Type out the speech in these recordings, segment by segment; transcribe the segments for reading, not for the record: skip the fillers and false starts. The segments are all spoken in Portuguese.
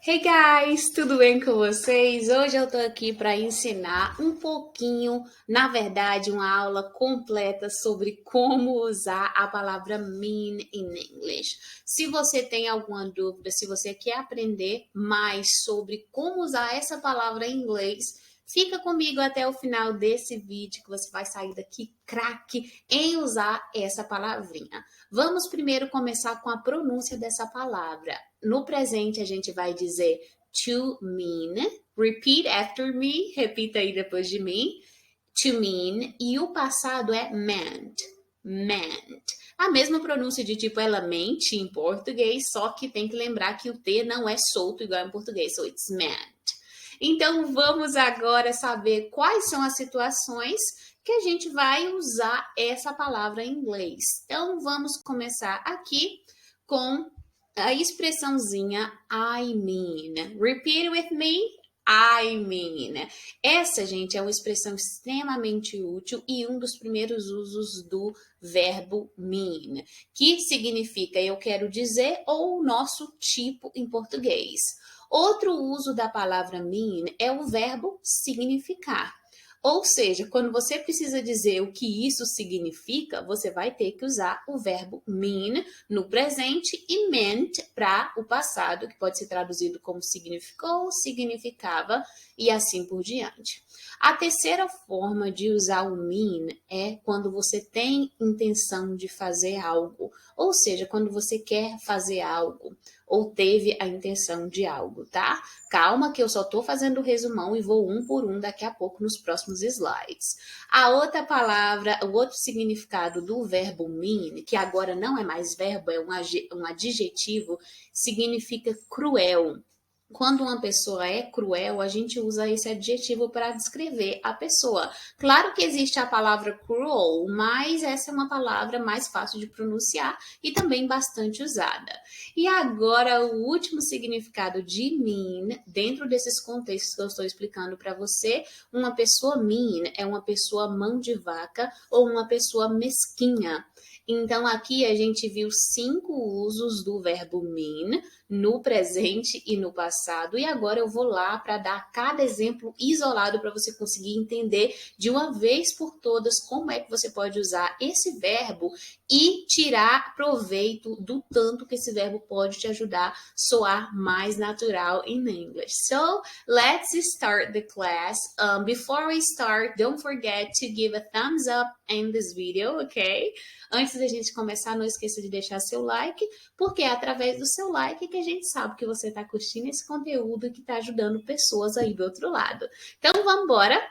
Hey guys, tudo bem com vocês? Hoje eu tô aqui para ensinar um pouquinho, na verdade, uma aula completa sobre como usar a palavra mean in English. Se você tem alguma dúvida, se você quer aprender mais sobre como usar essa palavra em inglês, fica comigo até o final desse vídeo que você vai sair daqui craque em usar essa palavrinha. Vamos primeiro começar com a pronúncia dessa palavra. No presente, a gente vai dizer to mean. Repeat after me. Repita aí depois de mim. To mean. E o passado é meant. Meant. A mesma pronúncia de tipo ela mente em português, só que tem que lembrar que o T não é solto igual em português. So it's meant. Então vamos agora saber quais são as situações que a gente vai usar essa palavra em inglês. Então vamos começar aqui com a expressãozinha I mean. Repeat with me. I mean. Essa, gente, é uma expressão extremamente útil e um dos primeiros usos do verbo mean, que significa eu quero dizer ou o nosso tipo em português. Outro uso da palavra mean é o verbo significar. Ou seja, quando você precisa dizer o que isso significa, você vai ter que usar o verbo mean no presente e meant para o passado, que pode ser traduzido como significou, significava e assim por diante. A terceira forma de usar o mean é quando você tem intenção de fazer algo, ou seja, quando você quer fazer algo ou teve a intenção de algo, tá? Calma que eu só tô fazendo o resumão e vou um por um daqui a pouco nos próximos slides. A outra palavra, o outro significado do verbo mean, que agora não é mais verbo, é um adjetivo, significa cruel. Quando uma pessoa é cruel, a gente usa esse adjetivo para descrever a pessoa. Claro que existe a palavra cruel, mas essa é uma palavra mais fácil de pronunciar e também bastante usada. E agora, o último significado de mean, dentro desses contextos que eu estou explicando para você, uma pessoa mean é uma pessoa mão de vaca ou uma pessoa mesquinha. Então, aqui a gente viu 5 usos do verbo mean no presente e no passado. E agora eu vou lá para dar cada exemplo isolado para você conseguir entender de uma vez por todas como é que você pode usar esse verbo e tirar proveito do tanto que esse verbo pode te ajudar a soar mais natural in English. So, let's start the class. Before we start, don't forget to give a thumbs up in this video, ok? Antes da gente começar, não esqueça de deixar seu like, porque é através do seu like que a gente sabe que você está curtindo esse conteúdo e que está ajudando pessoas aí do outro lado. Então, vamos embora.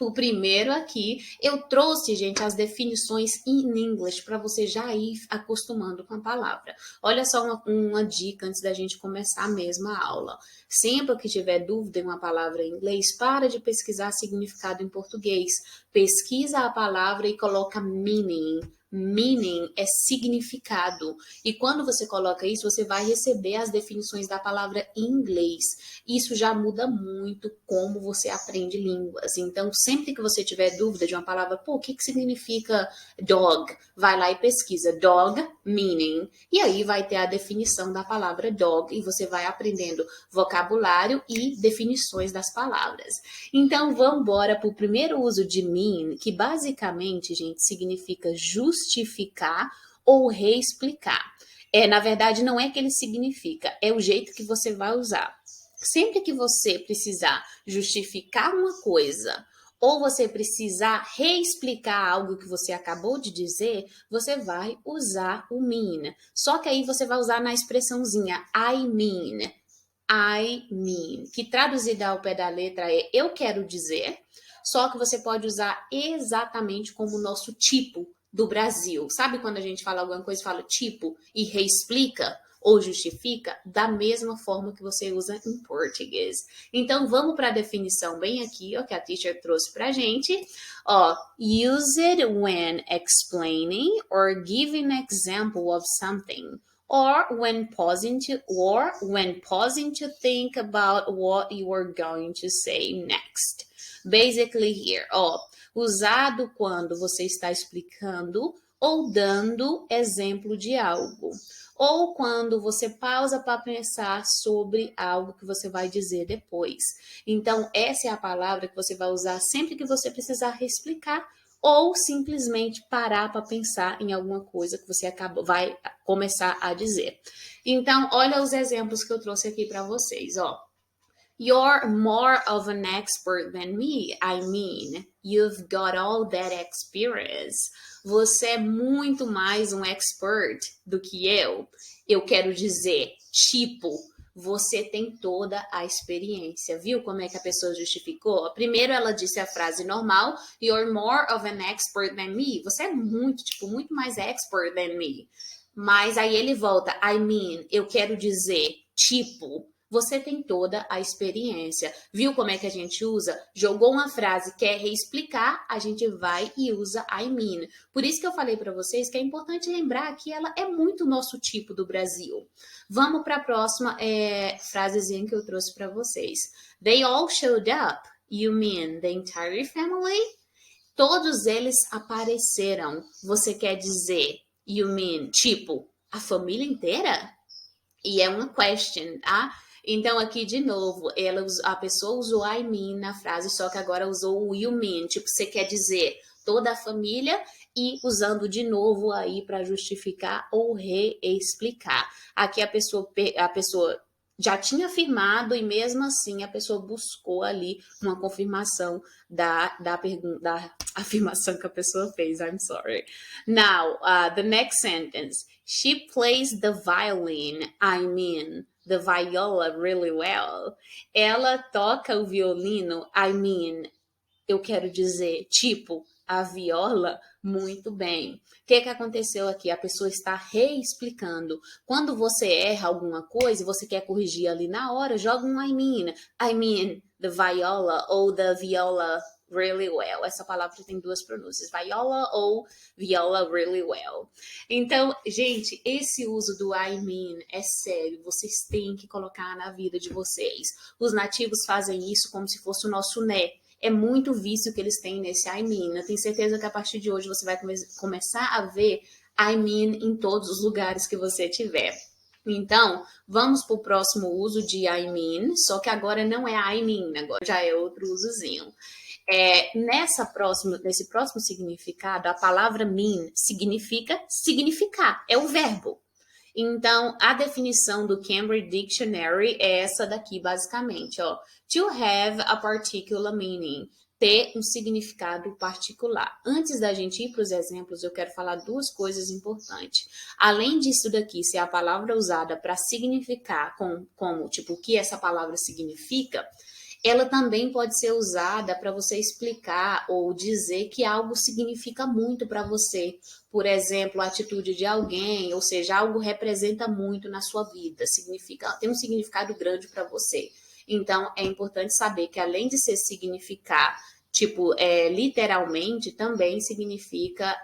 O primeiro aqui, eu trouxe, gente, as definições in English para você já ir acostumando com a palavra. Olha só uma dica antes da gente começar mesmo a aula. Sempre que tiver dúvida em uma palavra em inglês, para de pesquisar significado em português. Pesquisa a palavra e coloca meaning. Meaning é significado. E quando você coloca isso, você vai receber as definições da palavra em inglês. Isso já muda muito como você aprende línguas. Então, sempre que você tiver dúvida de uma palavra, pô, o que significa dog? Vai lá e pesquisa dog meaning. E aí vai ter a definição da palavra dog e você vai aprendendo vocabulário e definições das palavras. Então, vamos embora para o primeiro uso de mean, que basicamente, gente, significa justificar ou reexplicar. Na verdade, não é que ele significa, é o jeito que você vai usar. Sempre que você precisar justificar uma coisa ou você precisar reexplicar algo que você acabou de dizer, você vai usar o mean. Só que aí você vai usar na expressãozinha I mean. I mean, que traduzida ao pé da letra é eu quero dizer, só que você pode usar exatamente como o nosso tipo do Brasil. Sabe quando a gente fala alguma coisa e fala tipo e reexplica? Ou justifica da mesma forma que você usa em português. Então, vamos para a definição bem aqui, ó, que a teacher trouxe para a gente. Ó, use it when explaining or giving example of something. Or when pausing to think about what you are going to say next. Basically here, ó, usado quando você está explicando ou dando exemplo de algo. Ou quando você pausa para pensar sobre algo que você vai dizer depois. Então, essa é a palavra que você vai usar sempre que você precisar reexplicar ou simplesmente parar para pensar em alguma coisa que você vai começar a dizer. Então, olha os exemplos que eu trouxe aqui para vocês, ó. You're more of an expert than me. I mean, you've got all that experience. Você é muito mais um expert do que eu. Eu quero dizer, tipo, você tem toda a experiência. Viu como é que a pessoa justificou? Primeiro ela disse a frase normal, you're more of an expert than me. Você é muito, tipo, muito mais expert than me. Mas aí ele volta, I mean, eu quero dizer, tipo, você tem toda a experiência. Viu como é que a gente usa? Jogou uma frase, quer reexplicar, a gente vai e usa I mean. Por isso que eu falei para vocês que é importante lembrar que ela é muito nosso tipo do Brasil. Vamos para a próxima frasezinha que eu trouxe para vocês. They all showed up. You mean the entire family? Todos eles apareceram. Você quer dizer, you mean, tipo, a família inteira? E é uma question, tá? Então, aqui de novo, a pessoa usou I mean na frase, só que agora usou o you mean. Tipo, você quer dizer toda a família e usando de novo aí para justificar ou reexplicar. Aqui a pessoa já tinha afirmado e mesmo assim a pessoa buscou ali uma confirmação da afirmação que a pessoa fez. I'm sorry. Now, the next sentence. She plays the violin, I mean, the viola really well. Ela toca o violino, I mean, eu quero dizer, tipo, a viola muito bem. O que aconteceu aqui? A pessoa está reexplicando. Quando você erra alguma coisa e você quer corrigir ali na hora, joga um I mean, the viola ou the viola really well. Essa palavra tem duas pronúncias, viola ou viola really well. Então, gente, esse uso do I mean é sério, vocês têm que colocar na vida de vocês. Os nativos fazem isso como se fosse o nosso né. É muito vício que eles têm nesse I mean. Eu tenho certeza que a partir de hoje você vai começar a ver I mean em todos os lugares que você tiver. Então, vamos para o próximo uso de I mean, só que agora não é I mean, agora já é outro usozinho. Nesse próximo significado, a palavra mean significa significar, é o verbo. Então, a definição do Cambridge Dictionary é essa daqui, basicamente, ó. To have a particular meaning. Ter um significado particular. Antes da gente ir para os exemplos, eu quero falar duas coisas importantes. Além disso daqui, se a palavra usada para significar, como, tipo, o que essa palavra significa, ela também pode ser usada para você explicar ou dizer que algo significa muito para você. Por exemplo, a atitude de alguém, ou seja, algo representa muito na sua vida, tem um significado grande para você. Então, é importante saber que além de ser significar, tipo, literalmente, também significa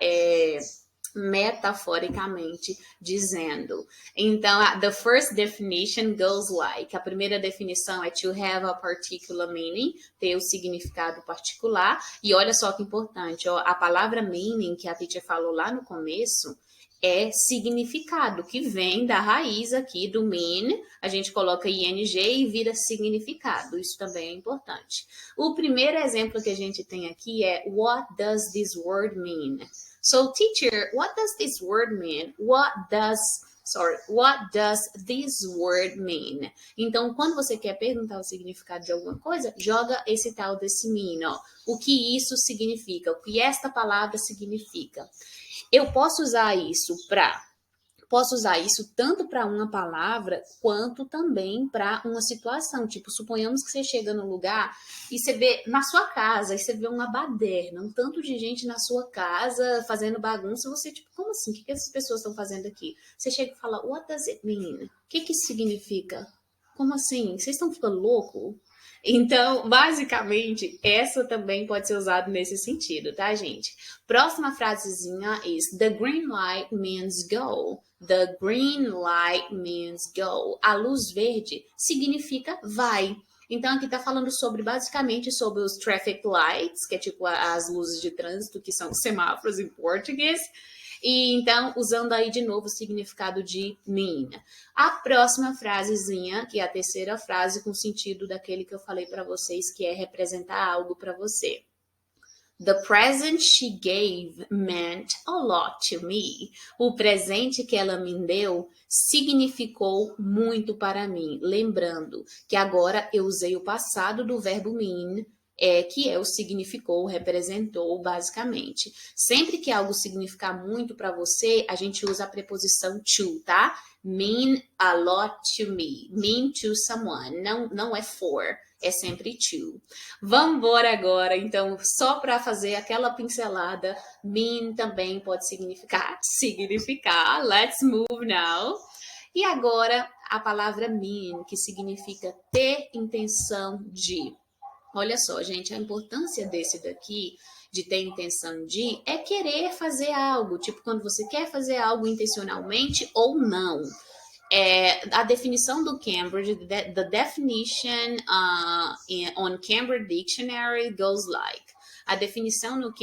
metaforicamente dizendo. Então, the first definition goes like, a primeira definição é to have a particular meaning, ter o significado particular, e olha só que importante, ó, a palavra meaning que a teacher falou lá no começo é significado, que vem da raiz aqui do mean, a gente coloca ing e vira significado, isso também é importante. O primeiro exemplo que a gente tem aqui é what does this word mean? So, teacher, what does this word mean? What does this word mean? Então, quando você quer perguntar o significado de alguma coisa, joga esse tal desse mean, ó. O que isso significa? O que esta palavra significa? Eu posso usar isso tanto para uma palavra quanto também para uma situação. Tipo, suponhamos que você chega num lugar e você vê na sua casa, e você vê uma baderna, um tanto de gente na sua casa fazendo bagunça, e você, tipo, como assim? O que essas pessoas estão fazendo aqui? Você chega e fala, what does it mean? O que isso significa? Como assim? Vocês estão ficando loucos? Então, basicamente, essa também pode ser usada nesse sentido, tá, gente? Próxima frasezinha is the green light means go. The green light means go. A luz verde significa vai. Então, aqui tá falando basicamente sobre os traffic lights, que é tipo as luzes de trânsito, que são semáforos em português. E então, usando aí de novo o significado de mean. A próxima frasezinha, que é a terceira frase, com sentido daquele que eu falei para vocês, que é representar algo para você. The present she gave meant a lot to me. O presente que ela me deu significou muito para mim. Lembrando que agora eu usei o passado do verbo mean, que é o significou, representou, basicamente. Sempre que algo significar muito para você, a gente usa a preposição to, tá? Mean a lot to me. Mean to someone. Não é for. É sempre to. Vamos embora agora, então, só para fazer aquela pincelada, mean também pode significar. Let's move now. E agora, a palavra mean, que significa ter intenção de. Olha só, gente, a importância desse daqui, de ter intenção de, é querer fazer algo. Tipo, quando você quer fazer algo intencionalmente ou não. A definição do Cambridge, the definition on Cambridge Dictionary goes like. A definição no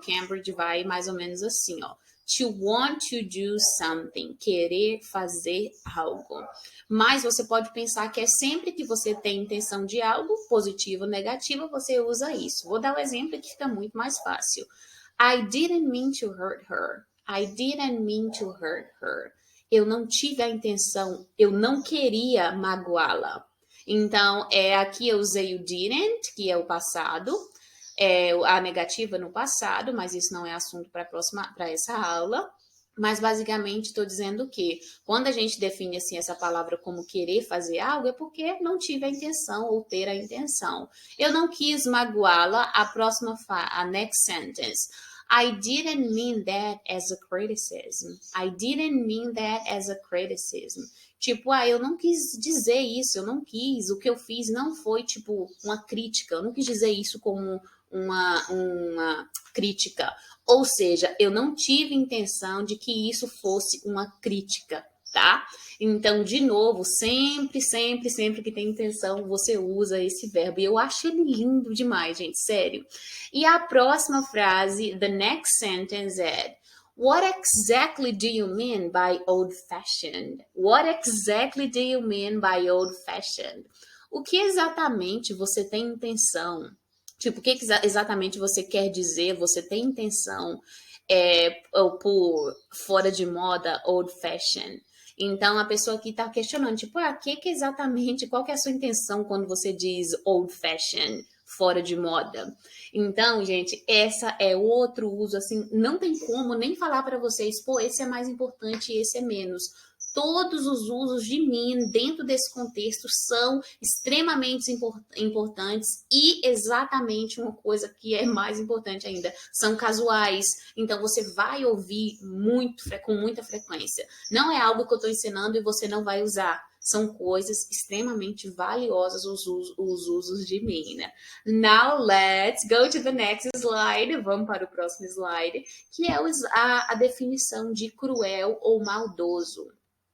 Cambridge vai mais ou menos assim, ó. To want to do something, querer fazer algo. Mas você pode pensar que é sempre que você tem intenção de algo, positivo ou negativo, você usa isso. Vou dar um exemplo que fica muito mais fácil. I didn't mean to hurt her. I didn't mean to hurt her. Eu não tive a intenção, eu não queria magoá-la. Então, aqui eu usei o didn't, que é o passado, a negativa no passado, mas isso não é assunto para essa aula. Mas basicamente estou dizendo que quando a gente define assim essa palavra como querer fazer algo, é porque não tive a intenção ou ter a intenção. Eu não quis magoá-la. A next sentence. I didn't mean that as a criticism. I didn't mean that as a criticism. Tipo, eu não quis dizer isso, eu não quis. O que eu fiz não foi, tipo, uma crítica. Eu não quis dizer isso como uma crítica. Ou seja, eu não tive intenção de que isso fosse uma crítica, tá? Então, de novo, sempre que tem intenção, você usa esse verbo. E eu acho ele lindo demais, gente, sério. E a próxima frase, the next sentence é: What exactly do you mean by old-fashioned? What exactly do you mean by old-fashioned? O que exatamente você tem intenção? Tipo, o que exatamente você quer dizer? Você tem intenção por fora de moda, old-fashioned? Então, a pessoa aqui está questionando, tipo, exatamente, qual que é a sua intenção quando você diz old-fashioned, fora de moda? Então, gente, essa é outro uso, assim, não tem como nem falar para vocês, pô, esse é mais importante e esse é menos. Todos os usos de mean dentro desse contexto são extremamente importantes e exatamente uma coisa que é mais importante ainda, são casuais. Então, você vai ouvir com muita frequência. Não é algo que eu estou ensinando e você não vai usar. São coisas extremamente valiosas os usos de mean, né? Now, let's go to the next slide. Vamos para o próximo slide, que é a definição de cruel ou maldoso.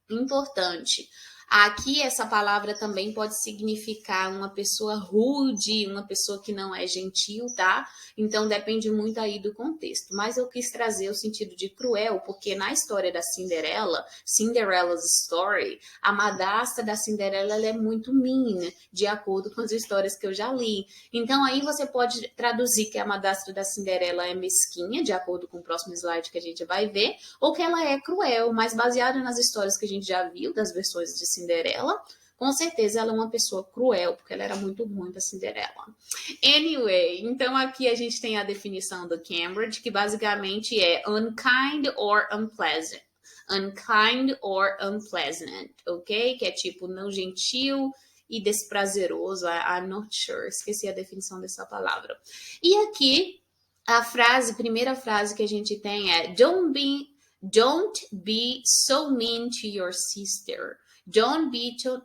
Importante. Aqui essa palavra também pode significar uma pessoa rude, uma pessoa que não é gentil, tá? Então depende muito aí do contexto. Mas eu quis trazer o sentido de cruel, porque na história da Cinderella's Story, a madrasta da Cinderela ela é muito mean, de acordo com as histórias que eu já li. Então aí você pode traduzir que a madrasta da Cinderela é mesquinha, de acordo com o próximo slide que a gente vai ver, ou que ela é cruel, mas baseada nas histórias que a gente já viu, das versões de Cinderela, com certeza ela é uma pessoa cruel, porque ela era muito ruim da Cinderela. Anyway, então aqui a gente tem a definição do Cambridge, que basicamente é unkind or unpleasant. Unkind or unpleasant, ok? Que é tipo não gentil e desprazeroso. I'm not sure, esqueci a definição dessa palavra. E aqui, primeira frase que a gente tem é Don't be so mean to your sister. Don't be too...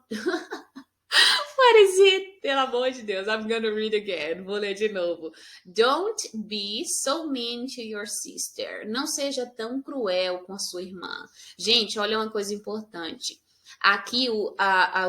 What is it? Pelo amor de Deus, I'm gonna read again. Vou ler de novo. Don't be so mean to your sister. Não seja tão cruel com a sua irmã. Gente, olha uma coisa importante. Aqui o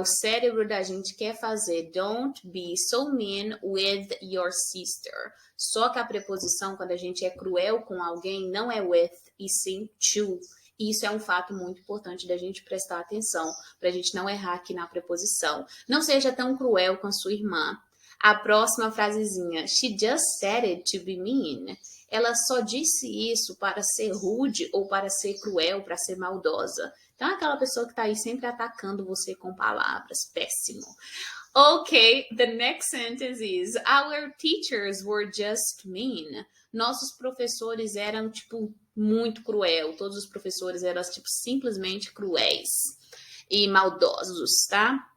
cérebro da gente quer fazer don't be so mean with your sister. Só que a preposição, quando a gente é cruel com alguém, não é with, e sim to. Isso é um fato muito importante da gente prestar atenção, para a gente não errar aqui na preposição. Não seja tão cruel com a sua irmã. A próxima frasezinha, she just said it to be mean. Ela só disse isso para ser rude ou para ser cruel, para ser maldosa. Então, é aquela pessoa que está aí sempre atacando você com palavras, péssimo. Okay, the next sentence is, our teachers were just mean. Nossos professores eram, tipo, muito cruel. Todos os professores eram, tipo, simplesmente cruéis e maldosos, tá?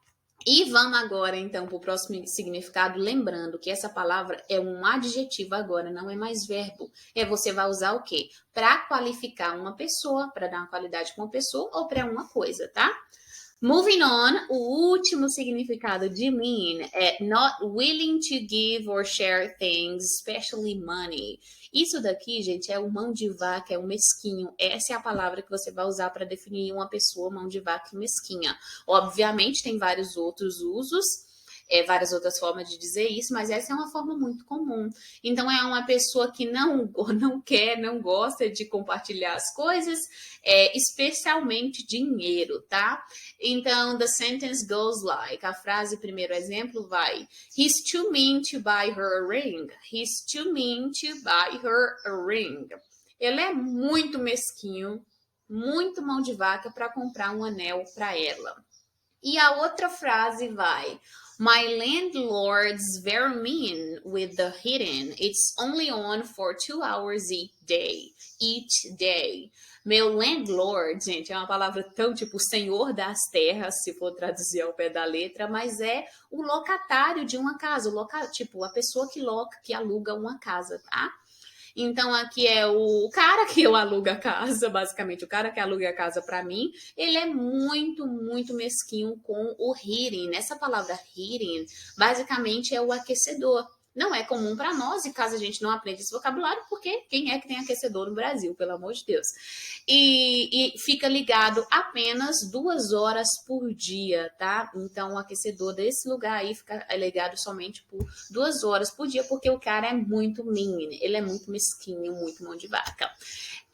E vamos agora, então, para o próximo significado, lembrando que essa palavra é um adjetivo agora, não é mais verbo. Você vai usar o quê? Para qualificar uma pessoa, para dar uma qualidade para uma pessoa ou para uma coisa, tá? Moving on, o último significado de mean é not willing to give or share things, especially money. Isso daqui, gente, é o mão de vaca, é o mesquinho. Essa é a palavra que você vai usar para definir uma pessoa mão de vaca e mesquinha. Obviamente, tem vários outros usos, várias outras formas de dizer isso, mas essa é uma forma muito comum. Então, é uma pessoa que não quer, não gosta de compartilhar as coisas, especialmente dinheiro, tá? Então, the sentence goes like, a frase, primeiro exemplo, vai, he's too mean to buy her a ring. He's too mean to buy her a ring. Ele é muito mesquinho, muito mão de vaca para comprar um anel para ela. E a outra frase vai, my landlord's very mean with the heating. It's only on for 2 hours each day. Meu landlord, gente, é uma palavra tão tipo senhor das terras, se for traduzir ao pé da letra, mas é o locatário de uma casa, tipo a pessoa que aluga uma casa, tá? Então, aqui é o cara que eu alugo a casa, basicamente, o cara que aluga a casa para mim, ele é muito, muito mesquinho com o heating. Essa palavra heating, basicamente, é o aquecedor. Não é comum para nós, e caso a gente não aprenda esse vocabulário, porque quem é que tem aquecedor no Brasil, pelo amor de Deus? E fica ligado apenas 2 horas por dia, tá? Então, o aquecedor desse lugar aí fica ligado somente por 2 horas por dia, porque o cara é muito mean, ele é muito mesquinho, muito mão de vaca.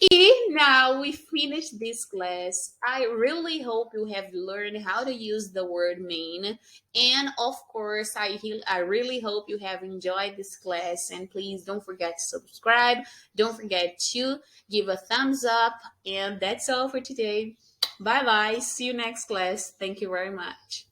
E now we finish this class. I really hope you have learned how to use the word mean. And of course, I really hope you have enjoyed this class. And please don't forget to subscribe. Don't forget to give a thumbs up. And that's all for today. Bye bye. See you next class. Thank you very much.